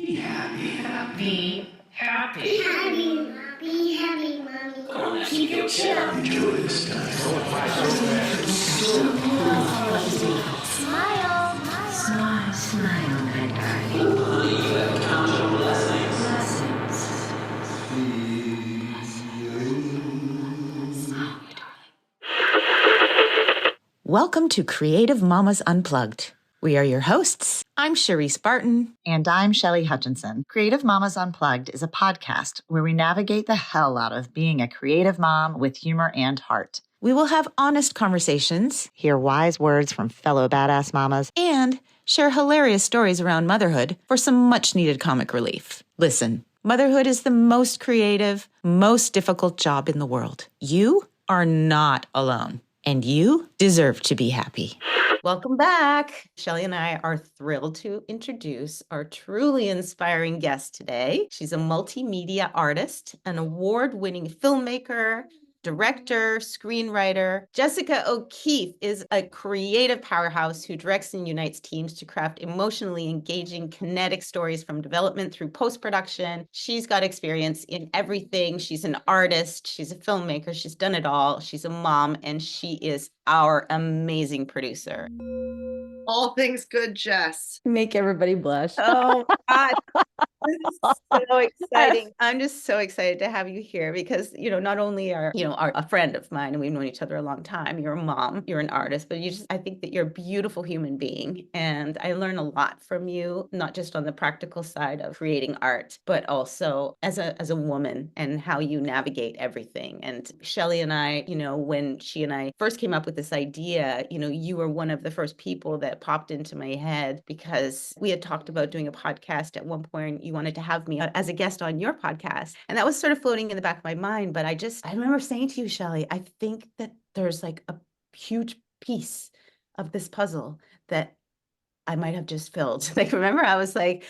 Be happy, happy, happy. Be happy, be happy, mommy. Come on, keep your chin up. Enjoy this time. Smile, Smile, smile, my darling. Honey, you gotta count your blessings. Welcome to Creative Mamas Unplugged. We are your hosts. I'm Cherice Barton. And I'm Shelly Hutchinson. Creative Mamas Unplugged is a podcast where we navigate the hell out of being a creative mom with humor and heart. We will have honest conversations, Hear wise words from fellow badass mamas. and share hilarious stories around motherhood for some much-needed comic relief. Listen, motherhood is the most creative, most difficult job in the world. You are not alone, and you deserve to be happy. Welcome back. Shelly and I are thrilled to introduce our truly inspiring guest today. She's a multimedia artist, an award-winning filmmaker, director, screenwriter. Jessica O'Keefe is a creative powerhouse who directs and unites teams to craft emotionally engaging, kinetic stories from development through post-production. She's got experience in everything. She's an artist, she's a filmmaker, she's done it all. She's a mom, and she is our amazing producer. All things good, Jess. Make everybody blush. Oh, God. This is so exciting. I'm just so excited to have you here because, not only are a friend of mine and we've known each other a long time, you're a mom, you're an artist, but I think that you're a beautiful human being. And I learn a lot from you, not just on the practical side of creating art, but also as a woman and how you navigate everything. And Shelly and I, when she and I first came up with this idea, you were one of the first people that popped into my head because we had talked about doing a podcast at one point. You wanted to have me as a guest on your podcast. And that was sort of floating in the back of my mind. But I remember saying to you, Shelly, I think that there's like a huge piece of this puzzle that I might have just filled. Like, remember, I was like,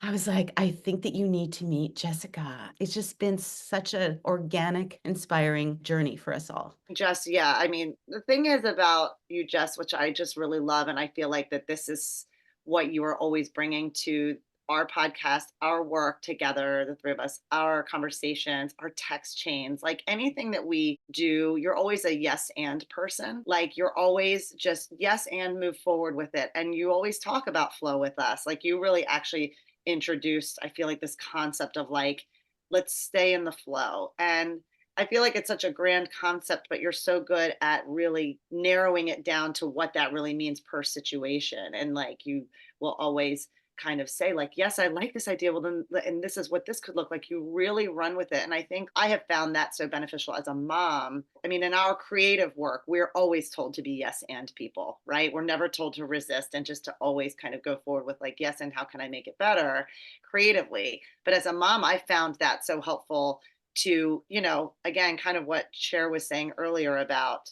I think that you need to meet Jessica. It's just been such an organic, inspiring journey for us all. Jess, yeah. I mean, the thing is about you, Jess, which I just really love, and I feel like that this is what you are always bringing to our podcast, our work together, the three of us, our conversations, our text chains, like anything that we do, you're always a yes and person. Like you're always just yes and move forward with it. And you always talk about flow with us. Like you really actually introduced, I feel like, this concept of like, let's stay in the flow. And I feel like it's such a grand concept, but you're so good at really narrowing it down to what that really means per situation. And like you will always kind of say like, yes, I like this idea. Well, then, and this is what this could look like. You really run with it. And I think I have found that so beneficial as a mom. I mean, in our creative work, we're always told to be yes and people, right? We're never told to resist and just to always kind of go forward with like, yes, and how can I make it better creatively? But as a mom, I found that so helpful to, again, kind of what Cher was saying earlier about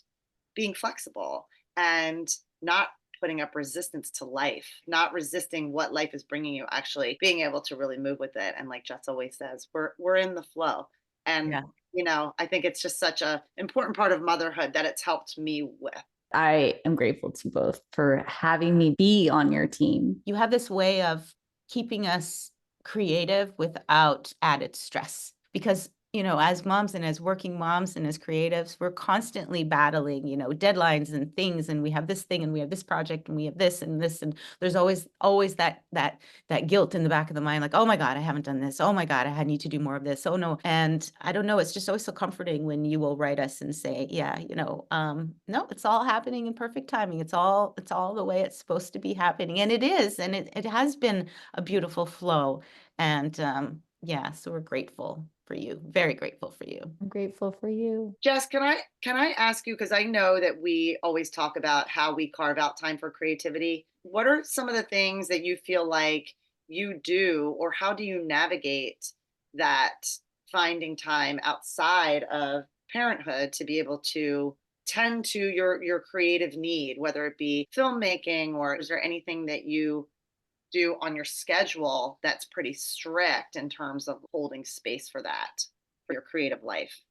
being flexible and not putting up resistance to life, not resisting what life is bringing you, actually being able to really move with it. And like Jess always says, we're in the flow. And, I think it's just such a important part of motherhood that it's helped me with. I am grateful to both for having me be on your team. You have this way of keeping us creative without added stress because as moms and as working moms and as creatives, we're constantly battling, deadlines and things. And we have this thing and we have this project and we have this. And there's always that guilt in the back of the mind, like, oh my God, I haven't done this. Oh my God, I need to do more of this. Oh no. And I don't know, it's just always so comforting when you will write us and say, no, it's all happening in perfect timing. It's all the way it's supposed to be happening. And it is. And it has been a beautiful flow. And so we're grateful for you. Very grateful for you. I'm grateful for you. Jess, can I ask you, because I know that we always talk about how we carve out time for creativity. What are some of the things that you feel like you do, or how do you navigate that finding time outside of parenthood to be able to tend to your creative need, whether it be filmmaking, or is there anything that you do on your schedule that's pretty strict in terms of holding space for that, for your creative life?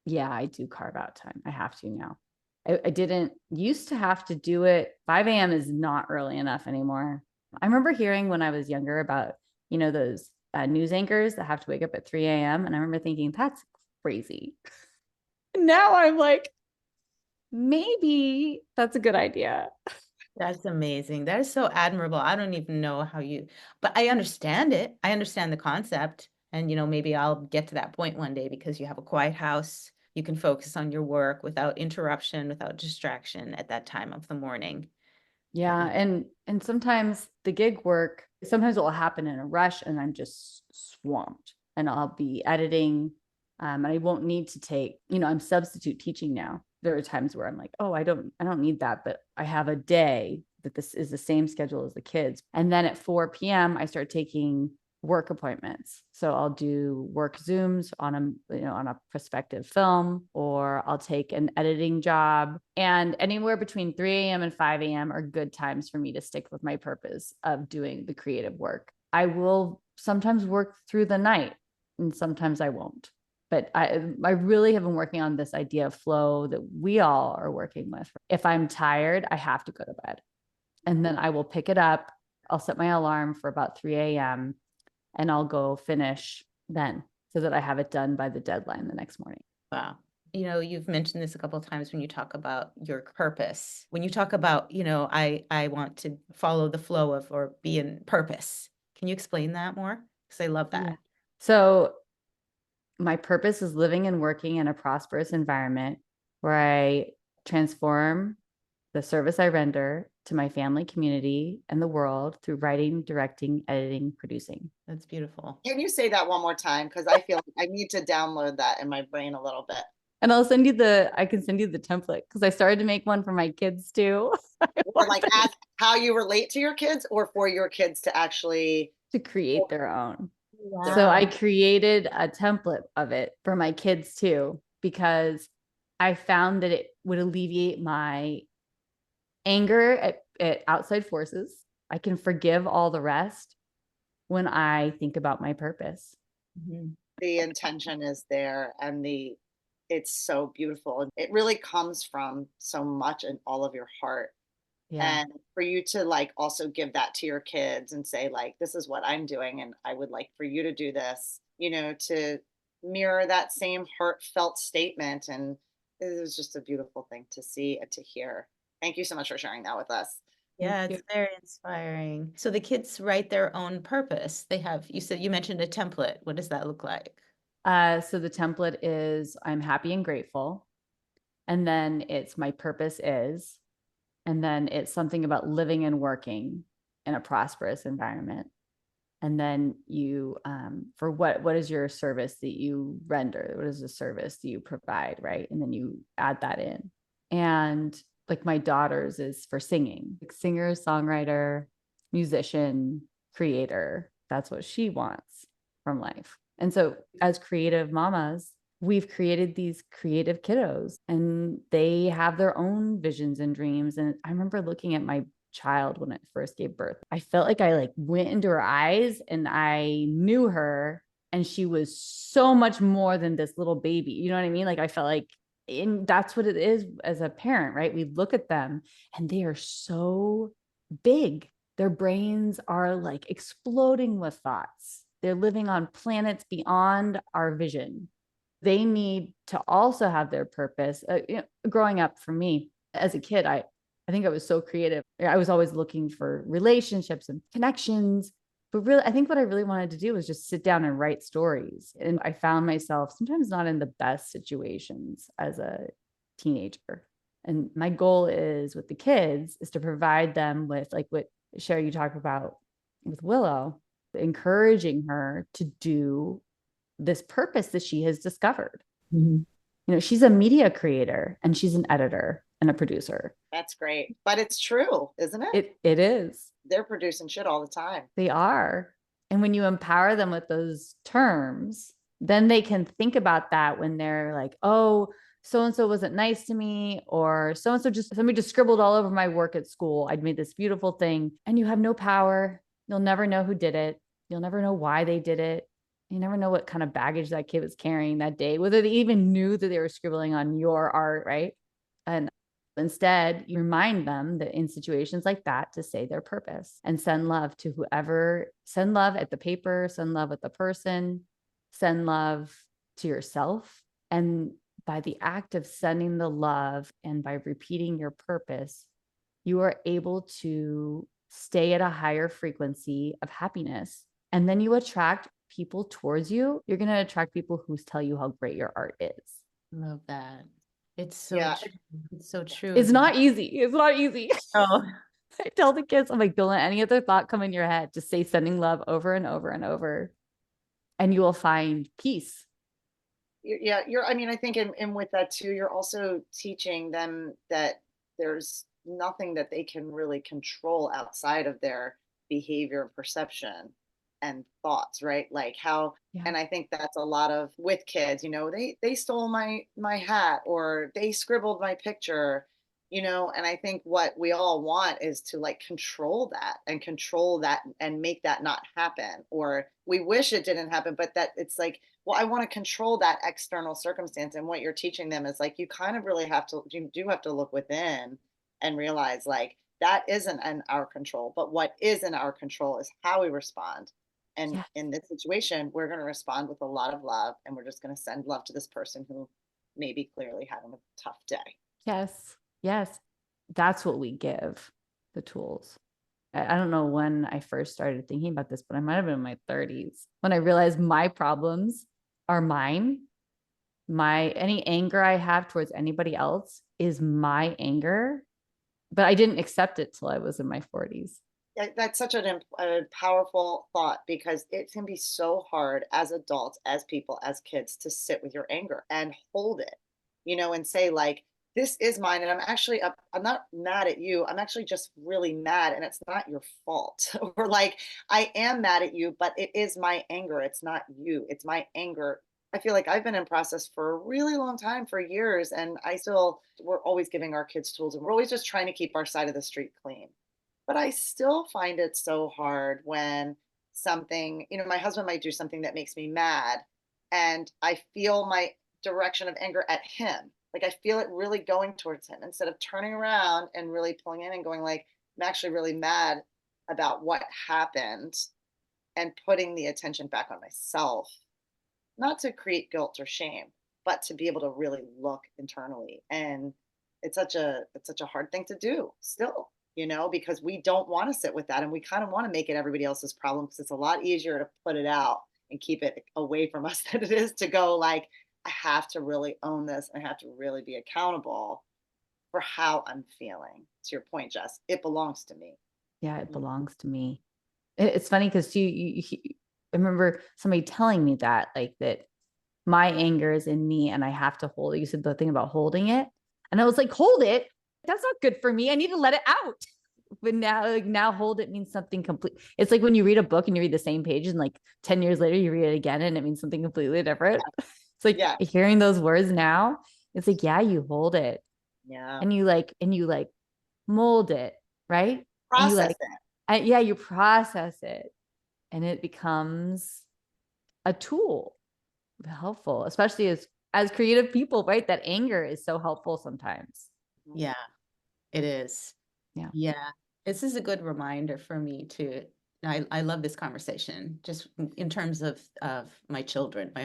Yeah, I do carve out time. I have to now. I didn't used to have to do it. 5 a.m. is not early enough anymore. I remember hearing when I was younger about those news anchors that have to wake up at 3 a.m. And I remember thinking, that's crazy. Now I'm like, maybe that's a good idea. That's amazing. That is so admirable. I don't even know how but I understand it. I understand the concept. And, maybe I'll get to that point one day because you have a quiet house. You can focus on your work without interruption, without distraction at that time of the morning. Yeah. And sometimes the gig work, sometimes it will happen in a rush and I'm just swamped and I'll be editing. And I won't need to take, I'm substitute teaching now. There are times where I'm like, oh, I don't need that, but I have a day that this is the same schedule as the kids. And then at 4 p.m. I start taking work appointments. So I'll do work Zooms on a prospective film, or I'll take an editing job. And anywhere between 3 a.m. and 5 a.m. are good times for me to stick with my purpose of doing the creative work. I will sometimes work through the night and sometimes I won't. But I really have been working on this idea of flow that we all are working with. If I'm tired, I have to go to bed. And then I will pick it up. I'll set my alarm for about 3 a.m. and I'll go finish then so that I have it done by the deadline the next morning. Wow. You've mentioned this a couple of times when you talk about your purpose. When you talk about, I want to follow the flow of or be in purpose. Can you explain that more? Because I love that. Yeah. So my purpose is living and working in a prosperous environment where I transform the service I render to my family, community, and the world through writing, directing, editing, producing. That's beautiful. Can you say that one more time? Because I feel I need to download that in my brain a little bit. And I can send you the template because I started to make one for my kids too. Or like as how you relate to your kids or for your kids to actually to create their own. Wow. So I created a template of it for my kids too, because I found that it would alleviate my anger at outside forces. I can forgive all the rest when I think about my purpose. Mm-hmm. The intention is there and it's so beautiful. It really comes from so much in all of your heart. Yeah. And for you to like also give that to your kids and say like, this is what I'm doing and I would like for you to do this, to mirror that same heartfelt statement. And it was just a beautiful thing to see and to hear. Thank you so much for sharing that with us. Yeah, it's very inspiring. So the kids write their own purpose. You mentioned a template. What does that look like? So the template is I'm happy and grateful. And then it's my purpose is, and then it's something about living and working in a prosperous environment. And then you, for what is your service that you render? What is the service that you provide, right? And then you add that in. And like my daughter's is for singing, like singer, songwriter, musician, creator. That's what she wants from life. And so as creative mamas, we've created these creative kiddos and they have their own visions and dreams. And I remember looking at my child when it first gave birth. I felt like I went into her eyes and I knew her and she was so much more than this little baby. You know what I mean? I felt like, and that's what it is as a parent, right? We look at them and they are so big. Their brains are exploding with thoughts. They're living on planets beyond our vision. They need to also have their purpose. Growing up for me as a kid, I think I was so creative. I was always looking for relationships and connections. But really, I think what I really wanted to do was just sit down and write stories. And I found myself sometimes not in the best situations as a teenager. And my goal is with the kids is to provide them with what Cher, you talked about with Willow, encouraging her to do this purpose that she has discovered. Mm-hmm. She's a media creator and she's an editor and a producer. That's great. But it's true, isn't it? It is. They're producing shit all the time. They are. And when you empower them with those terms, then they can think about that when they're like, oh, so-and-so wasn't nice to me, or somebody just scribbled all over my work at school. I'd made this beautiful thing and you have no power. You'll never know who did it. You'll never know why they did it. You never know what kind of baggage that kid was carrying that day, whether they even knew that they were scribbling on your art, right? And Instead, you remind them that in situations like that to say their purpose and send love to whoever, send love at the paper, send love at the person, send love to yourself. And by the act of sending the love and by repeating your purpose, you are able to stay at a higher frequency of happiness. And then you attract people towards you. You're going to attract people who tell you how great your art is. Love that. It's so Yeah. true. It's so true. It's not easy. It's not easy. Oh, I tell the kids, I'm like, don't let any other thought come in your head. Just say sending love over and over and over, and you will find peace. Yeah, I mean, I think in with that too, you're also teaching them that there's nothing that they can really control outside of their behavior, perception, and thoughts, right? Like how, Yeah. and I think that's a lot of with kids, they stole my hat or they scribbled my picture, and I think what we all want is to like control that and make that not happen. Or we wish it didn't happen, but that it's like, well, I want to control that external circumstance. And what you're teaching them is like, you kind of really you do have to look within and realize like that isn't in our control, but what is in our control is how we respond. And Yes. in this situation, we're going to respond with a lot of love, and we're just going to send love to this person who may be clearly having a tough day. Yes. Yes. That's what we give the tools. I don't know when I first started thinking about this, but I might have been in my 30s when I realized my problems are mine. Any anger I have towards anybody else is my anger, but I didn't accept it till I was in my 40s. That's such a powerful thought, because it can be so hard as adults, as people, as kids to sit with your anger and hold it, and say like, this is mine. And I'm not mad at you. I'm actually just really mad, and it's not your fault. Or like, I am mad at you, but it is my anger. It's not you. It's my anger. I feel like I've been in process for a really long time, for years. And we're always giving our kids tools, and we're always just trying to keep our side of the street clean. But I still find it so hard when my husband might do something that makes me mad, and I feel my direction of anger at him. Like I feel it really going towards him instead of turning around and really pulling in and going like, I'm actually really mad about what happened, and putting the attention back on myself, not to create guilt or shame, but to be able to really look internally. And it's such a hard thing to do still, because we don't want to sit with that, and we kind of want to make it everybody else's problem, because it's a lot easier to put it out and keep it away from us than it is to go like, I have to really own this, and I have to really be accountable for how I'm feeling. To your point, Jess, it belongs to me. Yeah, it belongs to me. It's funny because I remember somebody telling me that, like that my anger is in me and I have to hold it. You said the thing about holding it. And I was like, hold it. That's not good for me. I need to let it out. But now hold it means something complete. It's like when you read a book and you read the same page, and like 10 years later you read it again and it means something completely different. It's like hearing those words now, it's like, yeah, you hold it. Yeah. And you mold it, right? Process it. Yeah, you process it, and it becomes a tool, helpful, especially as creative people, right? That anger is so helpful sometimes. yeah, it is. Yeah. Yeah. This is a good reminder for me to, I love this conversation just in terms of my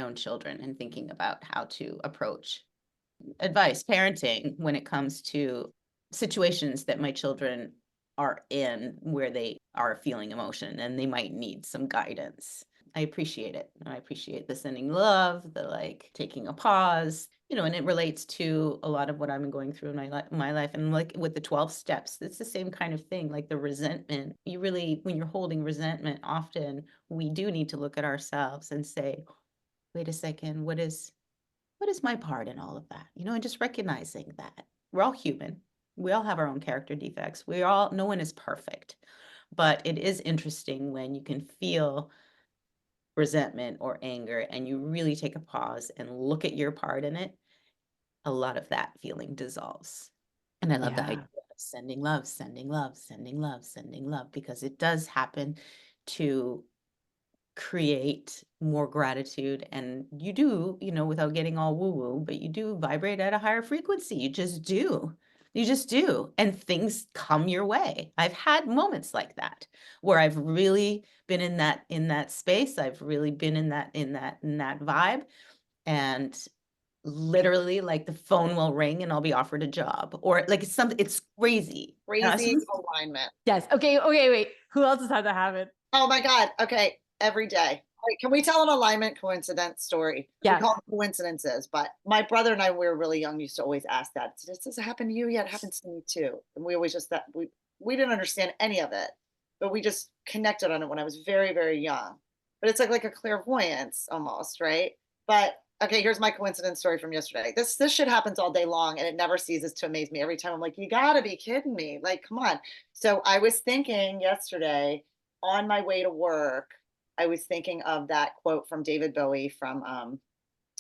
own children, and thinking about how to approach advice, parenting, when it comes to situations that my children are in where they are feeling emotion and they might need some guidance. I appreciate it. I appreciate the sending love, the like taking a pause, and it relates to a lot of what I've been going through in my life. And like with the 12 steps, it's the same kind of thing, like the resentment. When you're holding resentment, often we do need to look at ourselves and say, wait a second, what is my part in all of that? And just recognizing that we're all human. We all have our own character defects. No one is perfect, but it is interesting when you can feel resentment or anger and you really take a pause and look at your part in it. A lot of that feeling dissolves. And I love the idea of sending love, sending love, sending love, sending love, because it does happen to create more gratitude. And you do, without getting all woo-woo, but you do vibrate at a higher frequency. You just do. You just do, and things come your way. I've had moments like that where I've really been in that space. I've really been in that vibe, and literally, like, the phone will ring and I'll be offered a job, or like it's crazy. Crazy alignment. Yes. Okay. Okay. Wait. Who else has had that happen? Oh my God. Okay. Every day. Wait, can we tell an alignment coincidence story? Yeah. We call them coincidences, but my brother and I, when we were really young, used to always ask that. Does it happen to you? Yeah, it happens to me too. And we always just that we didn't understand any of it, but we just connected on it when I was very, very young. But it's like a clairvoyance almost, right? But okay, here's my coincidence story from yesterday. This shit happens all day long and it never ceases to amaze me. Every time I'm like, you gotta be kidding me. Like, come on. So I was thinking yesterday on my way to work, I was thinking of that quote from David Bowie from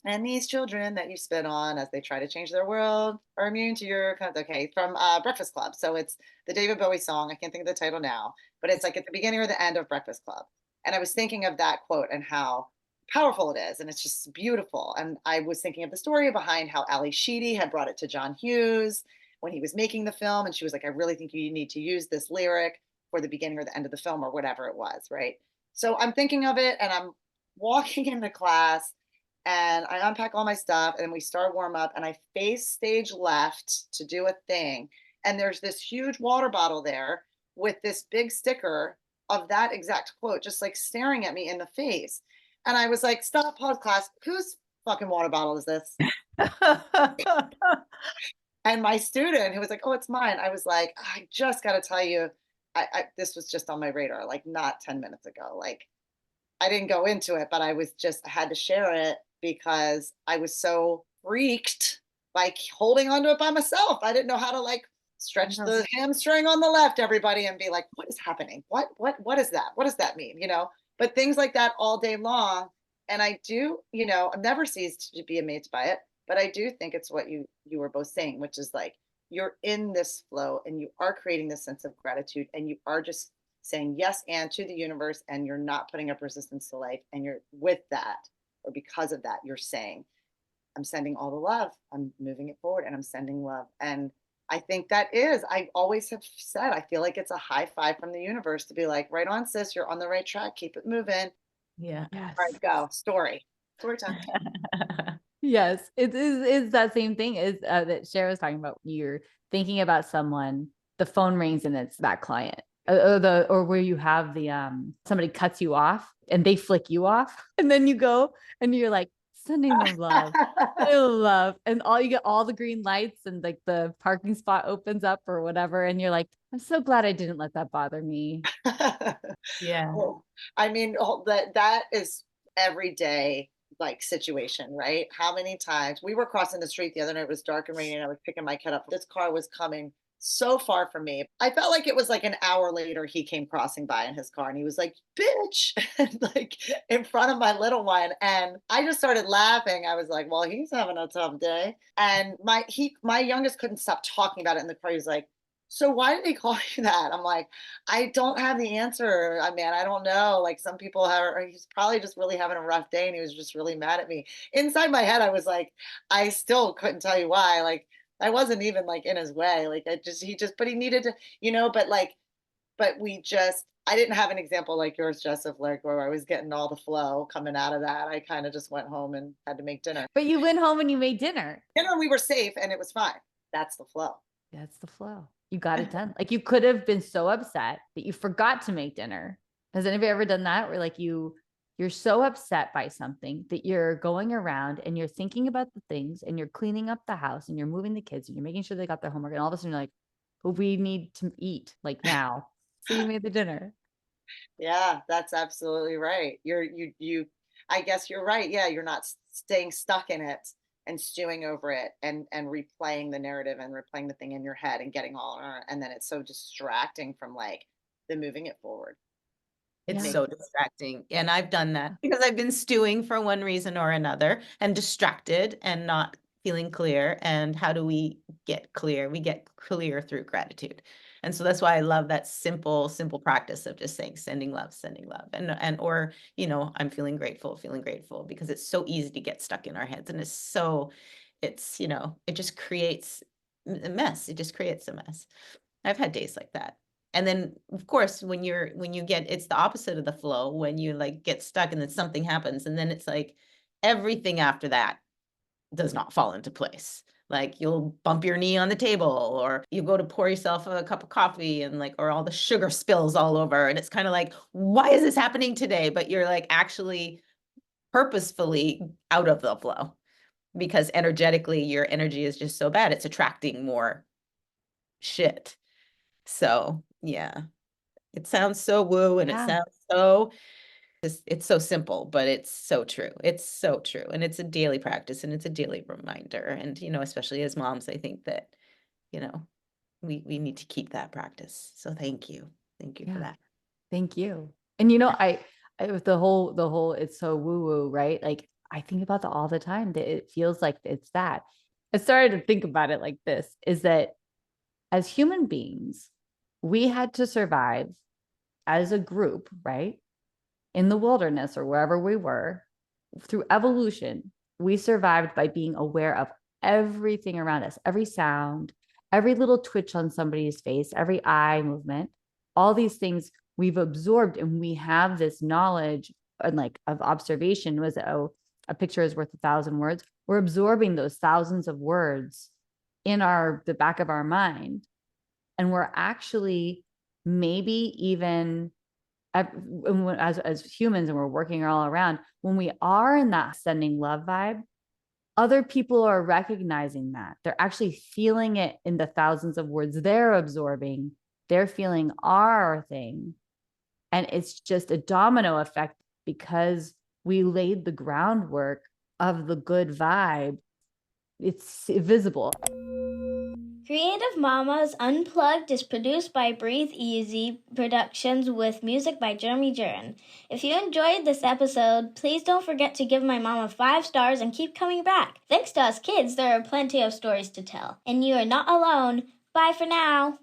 and these children that you spit on as they try to change their world are immune to your okay, from Breakfast Club. So it's the David Bowie song. I can't think of the title now, but it's like at the beginning or the end of Breakfast Club. And I was thinking of that quote and how powerful it is. And it's just beautiful. And I was thinking of the story behind how Ali Sheedy had brought it to John Hughes when he was making the film. And she was like, I really think you need to use this lyric for the beginning or the end of the film or whatever it was, right? So I'm thinking of it and I'm walking into class and I unpack all my stuff and we start warm up and I face stage left to do a thing. And there's this huge water bottle there with this big sticker of that exact quote, just like staring at me in the face. And I was like, stop, pause class. Whose fucking water bottle is this? And my student who was like, oh, it's mine. I was like, I just got to tell you, this was just on my radar, like not 10 minutes ago. Like I didn't go into it, but I had to share it because I was so freaked by holding onto it by myself. I didn't know how to like stretch the hamstring on the left, everybody, and be like, what is happening? What is that? What does that mean? But things like that all day long. And I do, I've never ceased to be amazed by it, but I do think it's what you were both saying, which is like, you're in this flow and you are creating this sense of gratitude and you are just saying yes and to the universe and you're not putting up resistance to life. And you're with that, or because of that, you're saying, I'm sending all the love, I'm moving it forward and I'm sending love. And I think I always have said, I feel like it's a high five from the universe to be like, right on, sis, you're on the right track. Keep it moving. Yeah. Yes. All right, go. Story time. Yes, it is. It's that same thing is that Cher was talking about. You're thinking about someone, the phone rings and it's that client, or where you have the somebody cuts you off and they flick you off, and then you go and you're like sending them love, love, and you get all the green lights and like the parking spot opens up or whatever, and you're like, I'm so glad I didn't let that bother me. Yeah. I mean, that is every day like situation, right? How many times we were crossing the street the other night, it was dark and rainy and I was picking my kid up. This car was coming so far from me. I felt like it was like an hour later he came crossing by in his car and he was like, bitch, and like in front of my little one. And I just started laughing. I was like, well, he's having a tough day. And my youngest couldn't stop talking about it in the car. He was like, so why did he call you that? I'm like, I don't have the answer. I mean, I don't know. Like some people he's probably just really having a rough day and he was just really mad at me. Inside my head, I was like, I still couldn't tell you why. Like I wasn't even like in his way. Like but he needed to, but I didn't have an example like yours, Jess, of like where I was getting all the flow coming out of that. I kind of just went home and had to make dinner. But you went home and you made dinner. We were safe and it was fine. That's the flow. That's the flow. You got it done. Like you could have been so upset that you forgot to make dinner. Has anybody ever done that? Where like you're so upset by something that you're going around and you're thinking about the things and you're cleaning up the house and you're moving the kids and you're making sure they got their homework. And all of a sudden you're like, but we need to eat like now. So you made the dinner. Yeah, that's absolutely right. I guess you're right. Yeah. You're not staying stuck in it and stewing over it and replaying the narrative and replaying the thing in your head and getting and then it's so distracting from like the moving it forward. It's so distracting. And I've done that because I've been stewing for one reason or another and distracted and not feeling clear. And how do we get clear? We get clear through gratitude. And so that's why I love that simple practice of just saying, sending love. Or, I'm feeling grateful, because it's so easy to get stuck in our heads. And it just creates a mess. It just creates a mess. I've had days like that. And then of course, when you get, it's the opposite of the flow, when you like get stuck and then something happens and then it's like everything after that does not fall into place. Like you'll bump your knee on the table, or you go to pour yourself a cup of coffee and like, or all the sugar spills all over. And it's kind of like, why is this happening today? But you're like actually purposefully out of the flow because energetically your energy is just so bad. It's attracting more shit. So yeah, it sounds so woo and it Yeah. sounds so, it's so simple, but it's so true. It's so true. And it's a daily practice and it's a daily reminder. And, especially as moms, I think that, you know, we need to keep that practice. So thank you. Thank you for Yeah. that. Thank you. And I with the whole it's so woo woo, right? Like I think about that all the time, that it feels like it's that. I started to think about it like this, is that as human beings, we had to survive as a group, right? In the wilderness or wherever we were, through evolution, we survived by being aware of everything around us, every sound, every little twitch on somebody's face, every eye movement, all these things we've absorbed, and we have this knowledge and like of observation. Was a picture is worth 1,000 words? We're absorbing those thousands of words in the back of our mind, and we're actually maybe even as humans, and we're working all around, when we are in that sending love vibe, other people are recognizing that. They're actually feeling it in the thousands of words they're absorbing. They're feeling our thing. And it's just a domino effect because we laid the groundwork of the good vibe. It's visible. Creative Mamas Unplugged is produced by Breatheasy Productions with music by Jeremy Jurin. If you enjoyed this episode, please don't forget to give my mama 5 stars and keep coming back. Thanks to us kids, there are plenty of stories to tell. And you are not alone. Bye for now.